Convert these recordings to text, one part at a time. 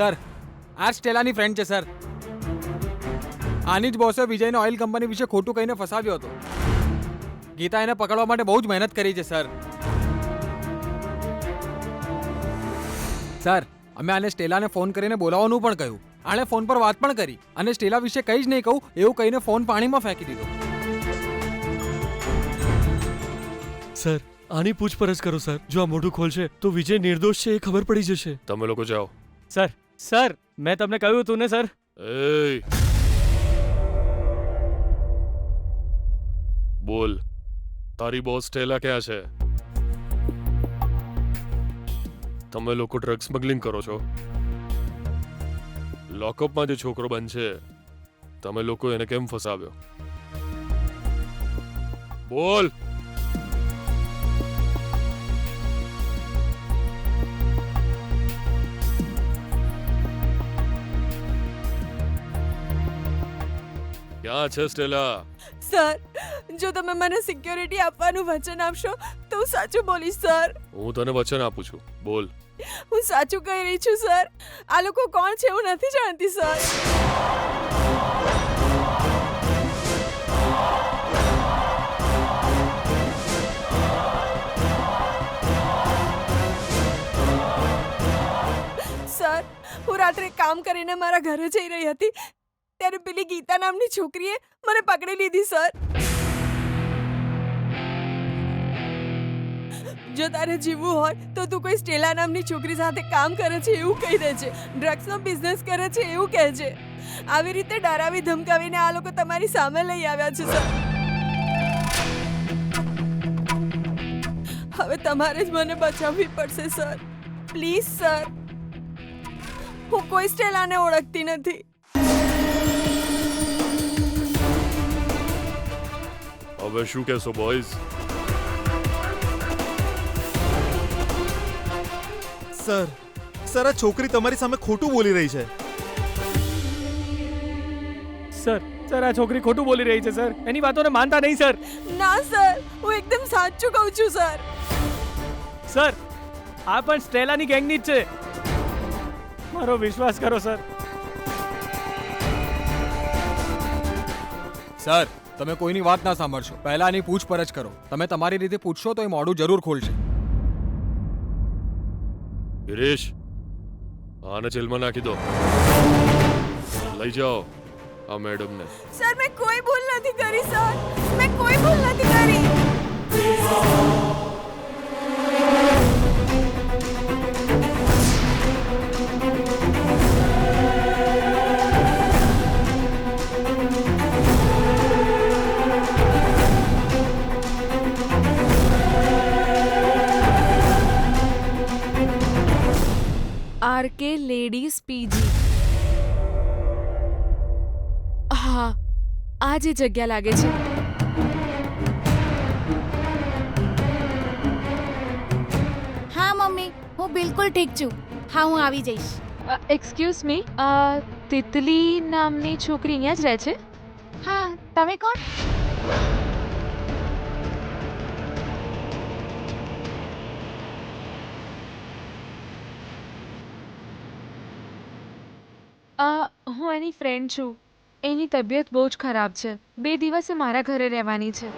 Sir આ સ્ટેલાની friend છે sir. આની જ બોસે વિજયને ઓઇલ કંપની વિશે ખોટું કહીને ફસાવ્યો હતો. ગીતા એને પકડવા માટે બહુ જ મહેનત કરી છે સર. સર અમે આને સ્ટેલાને ફોન કરીને બોલાવવાનું પણ કહ્યું. આણે ફોન પર વાત પણ કરી અને સ્ટેલા વિશે કંઈ જ નહીં કહું એવું કહીને ફોન પાણીમાં ફેંકી દીધો. સર આની પૂછપરછ કરો સર. જો આ મોઢું ખોલશે તો વિજય નિર્દોષ છે એ ખબર પડી જશે. તમે લોકો જાઓ. સર મેં તમને કહ્યું હતું ને સર. એ બોલ, તારી બોસ સ્ટેલા ક્યાં છે? તમે લોકો ડ્રગ સ્મગલિંગ કરો છો. લોકઅપમાં જે છોકરો બંધ છે તમે લોકો એને કેમ ફસાવ્યો? બોલ. ક્યાં છે સ્ટેલા? સર જો તમે મને સિક્યોરિટી આપવાનું વચન આપશો તો હું સાચું બોલીશ સર. હું તને વચન આપું છું, બોલ. હું સાચું કહી રહી છું સર. આ લોકો કોણ છે હું નથી જાણતી સર. સર હું રાત્રે કામ કરીને મારા ઘરે જઈ રહી હતી ત્યારે પેલી ગીતા નામની છોકરીએ મને પકડી લીધી સર. જો તારે જીવવું હોય તો તું કોઈ સ્ટેલા નામની છોકરી સાથે કામ કરે છે એવું કહી દે છે, ડ્રગ્સનો બિઝનેસ કરે છે એવું કહે છે. આવી રીતે ડરાવી ધમકાવીને આ લોકો તમારી સામે લઈ આવ્યા છે સર. હવે તમારે જ મને બચાવવી પડશે સર. Please sir. હું કોઈ સ્ટેલાને ઓળખતી નથી. હવે શું કહેશો બોયઝ? સર આ છોકરી તમારી સામે ખોટું બોલી રહી છે. સર આ છોકરી ખોટું બોલી રહી છે સર. એની વાતોને માનતા નહીં સર. ના સર હું એકદમ સાચું કહું છું સર. સર આ પણ સ્ટેલાની ગેંગની જ છે. મારો વિશ્વાસ કરો સર. સર તમે કોઈની વાત ના સાંભળશો. પહેલા એની પૂછપરછ કરો. તમે તમારી રીતે પૂછશો તો એ મોઢું જરૂર ખોલશે. ગિરીશ, આને જેલમાં નાખી દો. લઈ જાઓ આ મેડમને. સર મેં કોઈ ભૂલ નથી કરી સર. મેં કોઈ ભૂલ નથી કરી. RK ladies PG. હા આ જે જગ્યા લાગે છે. હા મમ્મી હું બિલકુલ ઠીક છું. હા હું આવી જઈશ. એક્સક્યુઝ મી, તિતલી નામની છોકરી અહીંયા જ રહે છે? હા તમે કોણ? હું એની ફ્રેન્ડ છું. એની તબિયત બહુ જ ખરાબ છે. 2 દિવસે મારા ઘરે રહેવાની છે.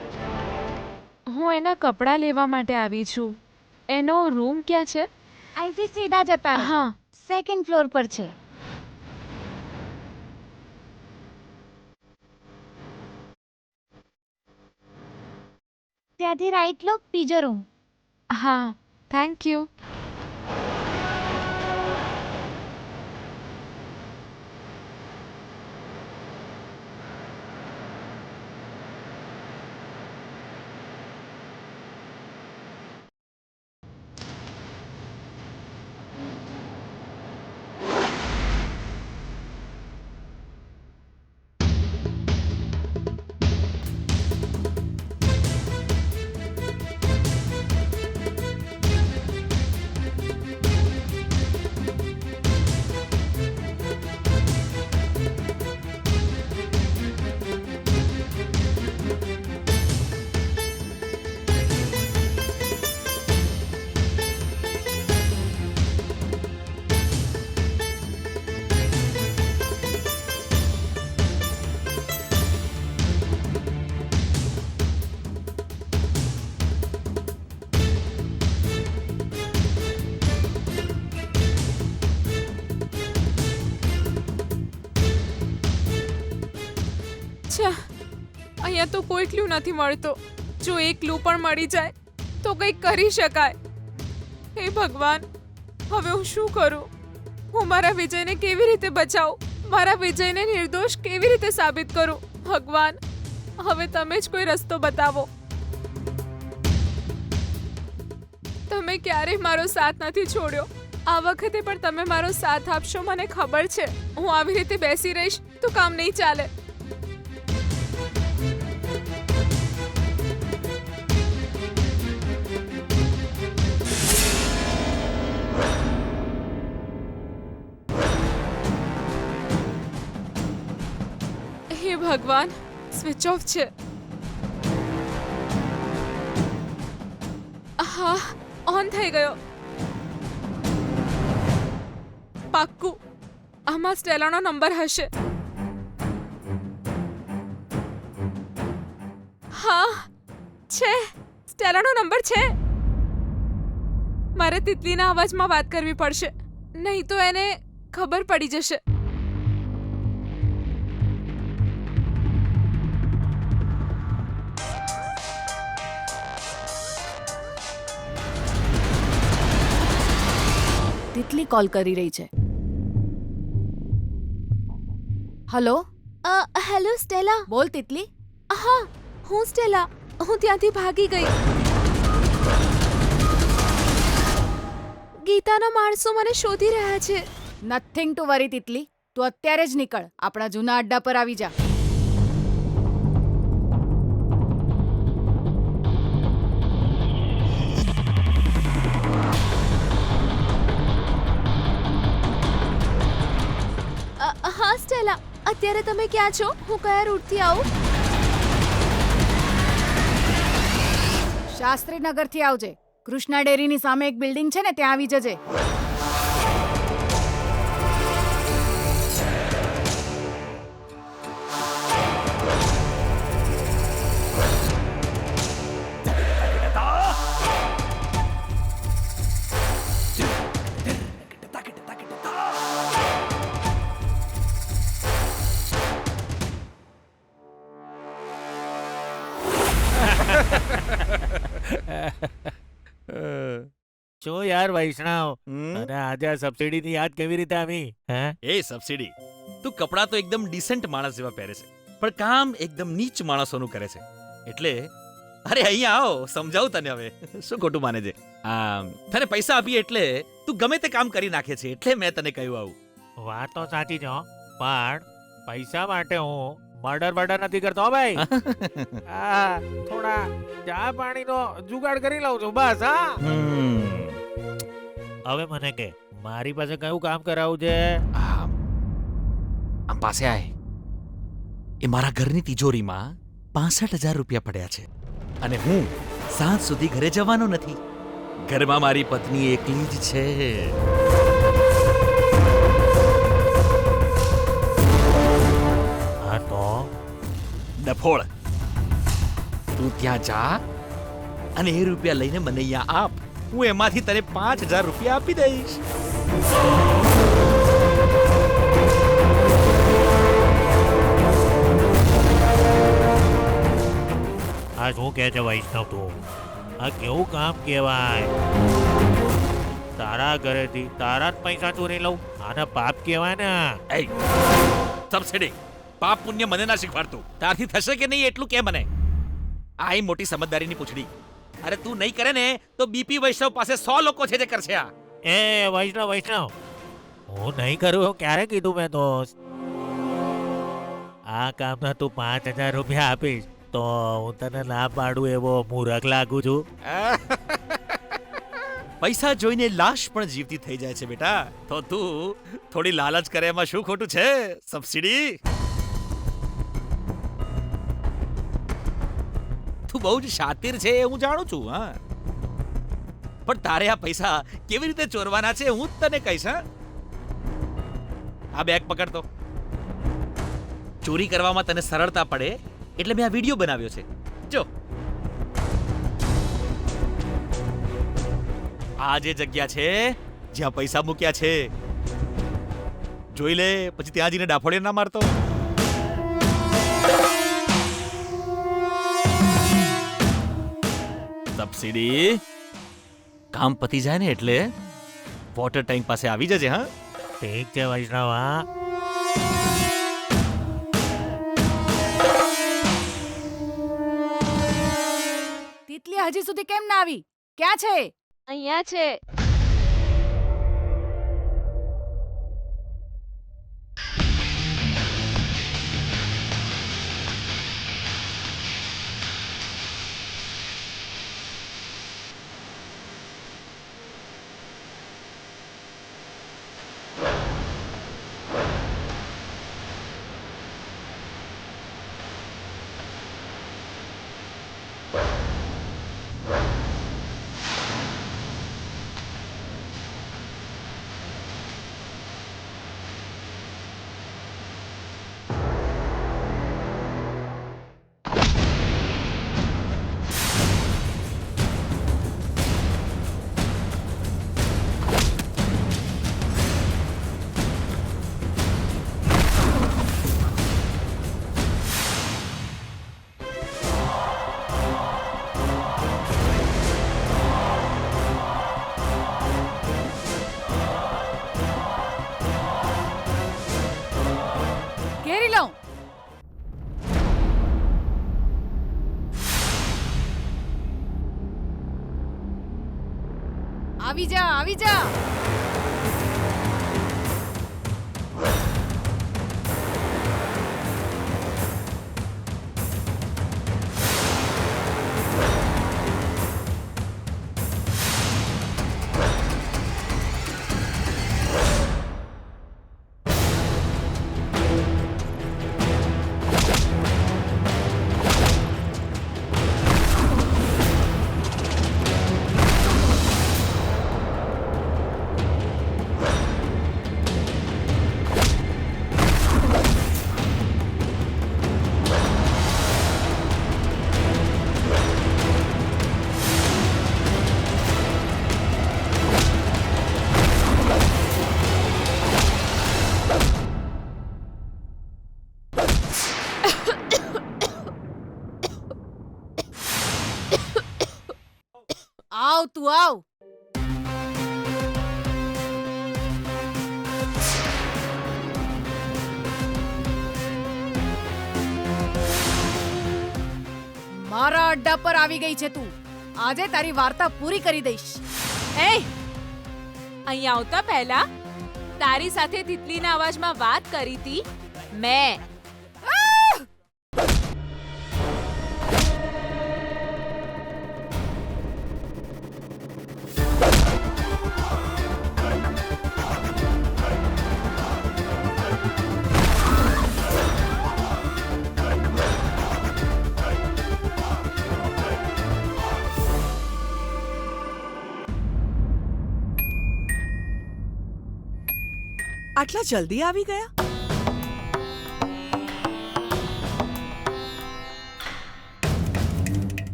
હું એના કપડાં લેવા માટે આવી છું. એનો રૂમ ક્યાં છે? અહીંથી સીધા જતા રહો. હા. સેકન્ડ ફ્લોર પર છે. ત્યાંથી રાઈટ લો, બીજો રૂમ. હા થેન્ક યુ. અહીંયા તો કોઈ ક્લુ નથી મળતો. જો એક ક્લુ પણ મળી જાય તો કંઈક કરી શકાય. હે ભગવાન, હવે હું શું કરું? હું મારા વિજયને કેવી રીતે બચાવું? મારા વિજયને નિર્દોષ કેવી રીતે સાબિત કરું? ભગવાન, હવે તમે જ કોઈ રસ્તો બતાવો. તમે ક્યારેય મારો સાથ નથી છોડ્યો. આ વખતે પણ તમે મારો સાથ આપશો, મને ખબર છે. હું આવી રીતે બેસી રહીશ તો કામ નહીં ચાલે. હે ભગવાન, સ્વિચ ઓફ છે. હા, ઓન થઈ ગયો. પાક્કું આમાં સ્ટેલાનો નંબર હશે. હા છે, સ્ટેલાનો નંબર છે. મારે તિતલીના અવાજમાં વાત કરવી પડશે, નહીં તો એને ખબર પડી જશે. તિતલી કોલ કરી રહી છે. Hello, hello Stella. બોલ તિતલી. હા, હું સ્ટેલા. હું ત્યાંથી ભાગી ગઈ. ગીતાના માણસો મને શોધી રહ્યા છે. નથિંગ ટુ વરી તિતલી, તું અત્યારે જ નીકળ. આપણા જૂના અડ્ડા પર આવી જા. હા સ્ટેલા, અત્યારે તમે ક્યાં છો? હું કયા રૂટથી આવું? શાસ્ત્રીનગરથી આવજે. કૃષ્ણા ડેરીની સામે એક બિલ્ડિંગ છે ને, ત્યાં આવી જજે. જો યાર વૈષ્ણવ, અને આજે આ સબસિડીની યાદ કેવી રીતે આવી? હે, એ સબસિડી, તું કપડાં તો એકદમ ડિસન્ટ માણસ જેવા પહેરે છે, પણ કામ એકદમ નીચ માણસોનું કરે છે. એટલે અરે અહીંયા આવો, સમજાવું તને. હવે શું ખોટું માને છે? તને પૈસા આપીએ એટલે તું ગમે તે કામ કરી નાખે છે, એટલે મેં તને કહ્યું આવું. વાત તો સાચી છે હો, પણ પૈસા માટે હું મર્ડર નથી કરતો હો ભાઈ. આ થોડા ચા પાણીનો જુગાડ કરી લઉં છું બસ. હા, હવે મને કે મારી પાસે કયું કામ કરાવવું છે? આમ પાસે આય. એ મારા ઘરની તિજોરીમાં 65,000 રૂપિયા પડ્યા છે, અને હું સાંજ સુધી ઘરે જવાનો નથી. ઘરમાં મારી પત્ની એકલી જ છે. હા તો ડફોળ, તું ત્યાં જા અને એ રૂપિયા લઈને મને અહીંયા આપ. હું એમાંથી તને 5,000 રૂપિયા આપી દઈશ. આ શું કહે છે વૈષ્ણવ તું? આ કેવું કામ કહેવાય? તારા ઘરેથી તારા જ પૈસા ચોરી લઉં, આને પાપ કહેવાય ને. એ સબસિડી, પાપ પુણ્ય મને ના શીખવાડતું. તારથી થશે કે નહીં એટલું કે મને. આ મોટી સમજદારીની પૂછડી. અરે તું નહીં કરે ને તો બીપી વૈષ્ણવ પાસે 100 લોકો છે જે કરશે. આ એ વૈષ્ણવ હું નહીં કરું, ક્યારે કીધું મેં દોસ્ત? આ કામના તું 5,000 રૂપિયા આપીશ તો હું તને ના પાડું એવો મૂરખ લાગુ છું? પૈસા જોઈને લાશ પણ જીવતી થઈ જાય છે બેટા. તો તું થોડી લાલચ કરે એમાં શું ખોટું છે સબસિડી? તું બહુ જ શાતિર છે હું જાણું છું. હા, પણ તારે આ પૈસા કેવી રીતે ચોરવાના છે હું તને કહીશ. હા, આ બેગ પકડતો. ચોરી કરવામાં તને સરળતા પડે એટલે મેં આ વિડીયો બનાવ્યો છે. જો, આ જે જગ્યા છે જ્યાં પૈસા મૂક્યા છે, જોઈ લે, પછી ત્યાં જઈને ડાફોડે ના મારતો. સબસિડી કામ પતી જાય ને એટલે વોટર ટેન્ક પાસે આવી જજે હા. ઠીક છે વૈષ્ણવ હા. તિતલી હજી સુધી કેમ ના આવી? ક્યાં છે? અહીંયા છે. ઘેરી લઉં. આવી જા, આવી જા. આવ તું આવ. મારા અડ્ડા પર આવી ગઈ છે તું. આજે તારી વાર્તા પૂરી કરી દઈશ. એ અહીંયા આવતા પહેલા તારી સાથે તિતલીના અવાજમાં વાત કરી હતી મેં. આટલા જલ્દી આવી ગયા?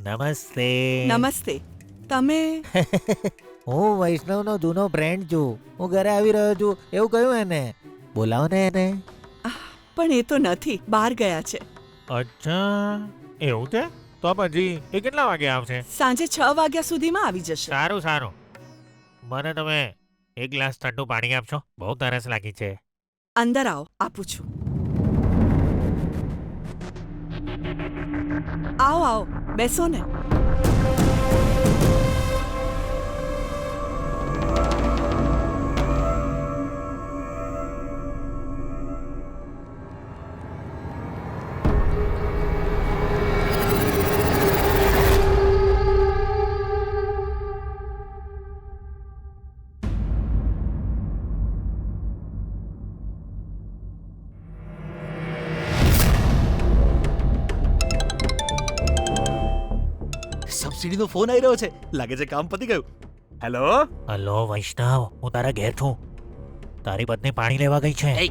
નમસ્તે. નમસ્તે. તમે? હું વૈષ્ણવનો જૂનો ફ્રેન્ડ છું. હું ઘરે આવી રહ્યો છું એવું કહ્યું એને. બોલાવો ને એને. પણ એ તો નથી, બહાર ગયા છે. અચ્છા એવું છે? તો પછી એ કેટલા વાગે આવશે? સાંજે 6 વાગ્યા સુધીમાં આવી જશે. સારું સારું. મને તમે એક ગ્લાસ ઠંડુ પાણી આપશો? બહુ તરસ લાગી છે. અંદર આવો, આપું છું. આવો આવો, બેસો ને. સબસિડીનો ફોન આવી રહ્યો છે. લાગે છે કામ પતી ગયું. હેલો. હલો વૈષ્ણવ, હું તારા ઘેર છું. તારી પત્ની પાણી લેવા ગઈ છે. એ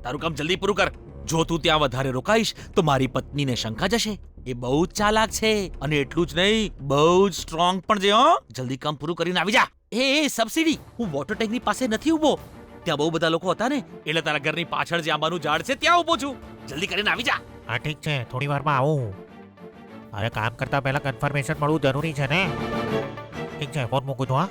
તારું કામ જલ્દી પૂરું કર. જો તું ત્યાં વધારે રોકાઈશ તો મારી પત્નીને શંકા જશે. એ બહુ જ ચાલાક છે અને એટલું જ નહીં બહુ જ સ્ટ્રોંગ પણ છે. હો, જલ્દી કામ પૂરું કરીને આવી જા. એ સબસિડી, હું વોટર ટેંકની પાસે નથી ઊભો. ત્યાં બહુ બધા લોકો હતા ને, એટલે તારા ઘરની પાછળ જે આંબાનું ઝાડ છે ત્યાં ઊભો છું. જલ્દી કરીને આવી જા. હા ઠીક છે, થોડી વારમાં આવું. અરે કામ કરતા પહેલા કન્ફર્મેશન મળવું જરૂરી છે ને. ઠીક છે, ફોન મૂકું છું હા.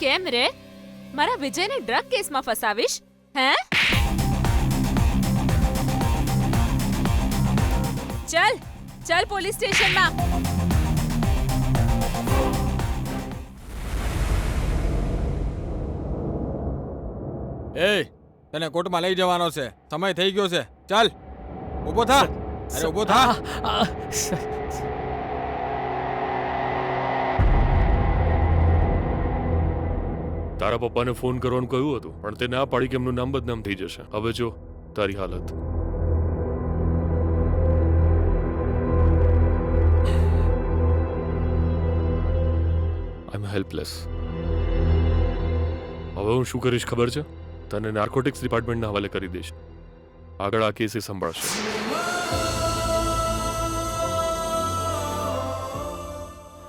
કેમ રે મારા વિજયને ડ્રગ કેસમાં ફસાવીશ હે? ચલ ચલ પોલીસ સ્ટેશનમાં. એ તને કોર્ટમાં લઈ જવાનો છે, સમય થઈ ગયો છે. ચાલ ઊભો થા. અરે ઊભો થા. તારા પપ્પાને ફોન કરવાનું કહ્યું હતું, પણ તે ના પાડી કે એમનું નામ બદનામ થઈ જશે. હવે જો તારી હાલત. આઈ એમ હેલ્પલેસ. હવે હું શું કરીશ ખબર છે? તને નાર્કોટિક્સ ડિપાર્ટમેન્ટના હવાલે કરી દઈશ. આગળ આ કેસ સંભાળશે.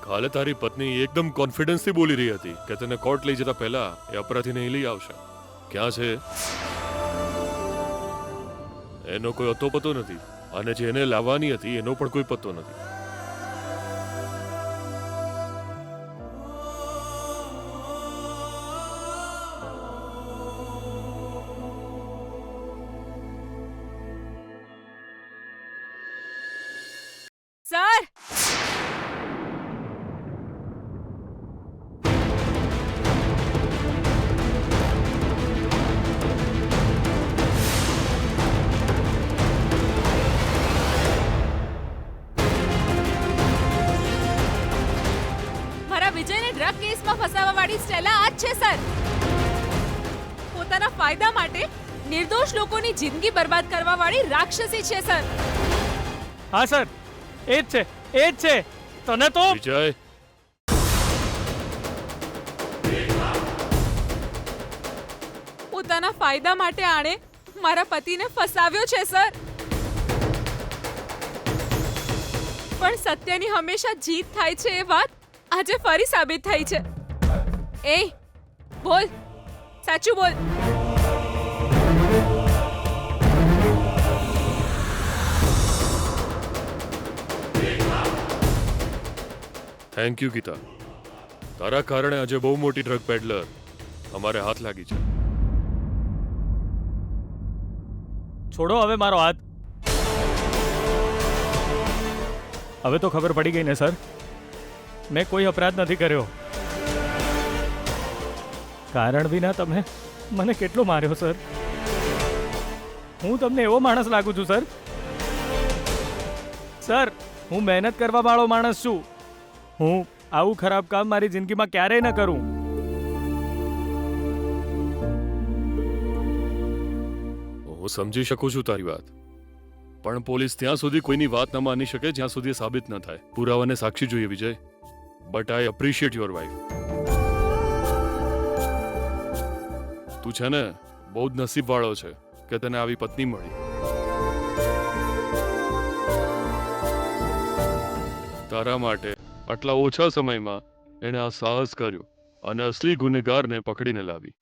કાલે તારી પત્ની એકદમ કોન્ફિડન્સથી બોલી રહી હતી કે તને કોર્ટ લઈ જતા પહેલા એ અપરાધીને અહીં લઈ આવશે. ક્યાં છે એનો કોઈ અતો પતો નથી, અને જેને લાવવાની હતી એનો પણ કોઈ પતો નથી. સર મારા વિજયને ડ્રગ કેસમાં ફસાવવા વાળી સ્ટેલા આ જ છે સર. પોતાના ફાયદા માટે નિર્દોષ લોકોની જિંદગી બરબાદ કરવા વાળી રાક્ષસી છે સર. હા સર, એ જ છે, એ જ છે. તને તો વિજય, પોતાના ફાયદા માટે આણે મારા પતિને ફસાવ્યો છે સર. પણ સત્યની હંમેશા જીત થાય છે એ વાત આજે ફરી સાબિત થઈ છે. એ બોલ, સાચું બોલ. Thank you Geeta. તારા કારણે આજે બહુ મોટી ડ્રગ પેડલર અમારે હાથ લાગી છે. છોડો હવે મારો હાથ. હવે તો ખબર પડી ગઈ ને સર, મેં કોઈ અપરાધ નથી કર્યો. કારણ વિના તમે મને કેટલો માર્યો સર. હું તમને એવો માણસ લાગુ છું સર? સર, હું મહેનત કરવા વાળો માણસ છું. હું આવું ખરાબ કામ મારી જિંદગીમાં ક્યારેય ન કરું. હું સમજી શકું છું તારી વાત, પણ પોલીસ ત્યાં સુધી કોઈની વાત ન માની શકે જ્યાં સુધી સાબિત ન થાય. પુરાવાને સાક્ષી જોઈએ Vijay. But I appreciate your wife. તું છે ને બહુ જ નસીબ વાળો છે કે તને આવી પત્ની મળી. તારા માટે આટલા ઓછા સમયમાં એણે આ સાહસ કર્યું અને અસલી ગુનેગારને પકડીને લાવી.